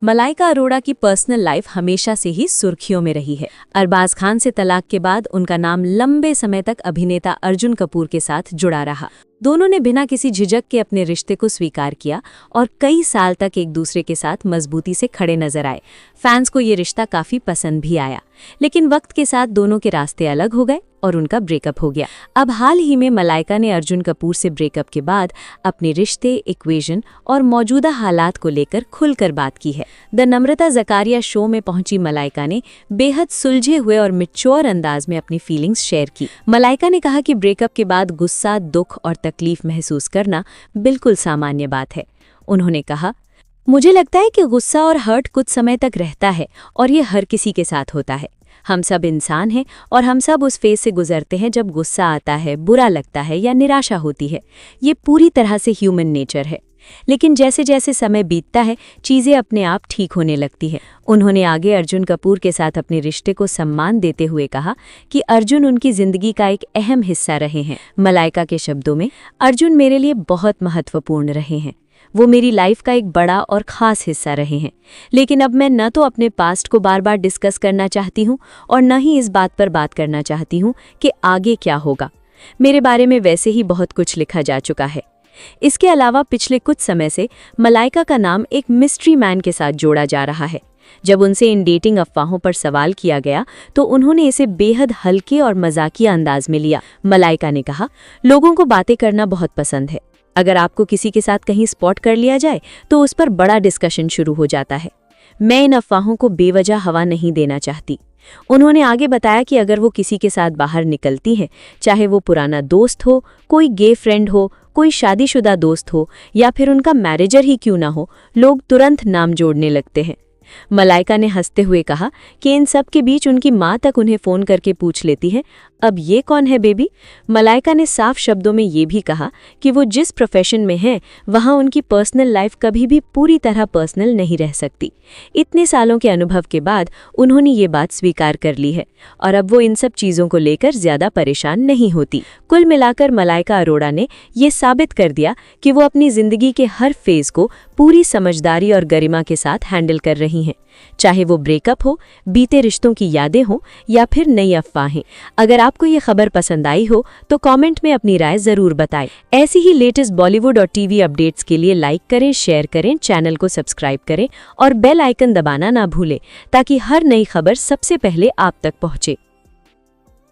मलाइका अरोड़ा की personal life हमेशा से ही सुर्खियों में रही है। अरबाज खान से तलाक के बाद उनका नाम लंबे समय तक अभिनेता अर्जुन कपूर के साथ जुड़ा रहा। दोनों ने बिना किसी झिझक के अपने रिश्ते को स्वीकार किया और कई साल तक एक दूसरे के साथ मजबूती से खड़े नजर आए। फैंस को ये रिश्ता काफी पसंद भी आया, लेकिन वक्त के साथ दोनों के रास्ते अलग हो गए और उनका ब्रेकअप हो गया। अब हाल ही में मलाइका ने अर्जुन कपूर से ब्रेकअप के बाद अपने रिश्ते, इक्वेशन और मौजूदा हालात को लेकर खुलकर बात की है। द नम्रता ज़कारिया शो में पहुंची मलाइका ने बेहद सुलझे हुए और मैच्योर अंदाज में अपनी फीलिंग्स शेयर की। मलाइका ने कहा कि ब्रेकअप के बाद गुस्सा, दुख और तकलीफ महसूस करना बिल्कुल सामान्य बात है। उन्होंने कहा, मुझे लगता है कि गुस्सा और हर्ट कुछ समय तक रहता है और ये हर किसी के साथ होता है। हम सब इंसान हैं और हम सब उस फेज से गुजरते हैं जब गुस्सा आता है, बुरा लगता है या निराशा होती है। ये पूरी तरह से ह्यूमन नेचर है, लेकिन जैसे जैसे समय बीतता है चीज़ें अपने आप ठीक होने लगती है। उन्होंने आगे अर्जुन कपूर के साथ अपने रिश्ते को सम्मान देते हुए कहा कि अर्जुन उनकी जिंदगी का एक अहम हिस्सा रहे हैं। मलाइका के शब्दों में, अर्जुन मेरे लिए बहुत महत्वपूर्ण रहे हैं। वो मेरी लाइफ का एक बड़ा और ख़ास हिस्सा रहे हैं, लेकिन अब मैं न तो अपने पास्ट को बार बार डिस्कस करना चाहती हूँ और न ही इस बात पर बात करना चाहती हूँ कि आगे क्या होगा। मेरे बारे में वैसे ही बहुत कुछ लिखा जा चुका है। इसके अलावा पिछले कुछ समय से मलाइका का नाम एक मिस्ट्री मैन के साथ जोड़ा जा रहा है। जब उनसे इन डेटिंग अफवाहों पर सवाल किया गया तो उन्होंने इसे बेहद हल्के और मजाकिया अंदाज में लिया। मलाइका ने कहा, लोगों को बातें करना बहुत पसंद है। अगर आपको किसी के साथ कहीं स्पॉट कर लिया जाए तो उस पर बड़ा डिस्कशन शुरू हो जाता है। मैं इन अफवाहों को बेवजह हवा नहीं देना चाहती। उन्होंने आगे बताया कि अगर वो किसी के साथ बाहर निकलती हैं, चाहे वो पुराना दोस्त हो, कोई गे फ्रेंड हो, कोई शादीशुदा दोस्त हो या फिर उनका मैनेजर ही क्यों ना हो, लोग तुरंत नाम जोड़ने लगते हैं। मलाइका ने हंसते हुए कहा कि इन सब के बीच उनकी माँ तक उन्हें फ़ोन करके पूछ लेती है, अब ये कौन है बेबी। मलाइका ने साफ शब्दों में ये भी कहा कि वो जिस प्रोफेशन में हैं वहाँ उनकी पर्सनल लाइफ कभी भी पूरी तरह पर्सनल नहीं रह सकती। इतने सालों के अनुभव के बाद उन्होंने ये बात स्वीकार कर ली है और अब वो इन सब चीज़ों को लेकर ज़्यादा परेशान नहीं होती। कुल मिलाकर मलाइका अरोड़ा ने ये साबित कर दिया कि वो अपनी ज़िंदगी के हर फेज़ को पूरी समझदारी और गरिमा के साथ हैंडल कर रही हैं, चाहे वो ब्रेकअप हो, बीते रिश्तों की यादें हों या फिर नई अफवाहें। अगर आपको ये खबर पसंद आई हो तो कमेंट में अपनी राय ज़रूर बताएं। ऐसी ही लेटेस्ट बॉलीवुड और टीवी अपडेट्स के लिए लाइक करें, शेयर करें, चैनल को सब्सक्राइब करें और बेल आइकन दबाना ना भूलें ताकि हर नई खबर सबसे पहले आप तक पहुंचे।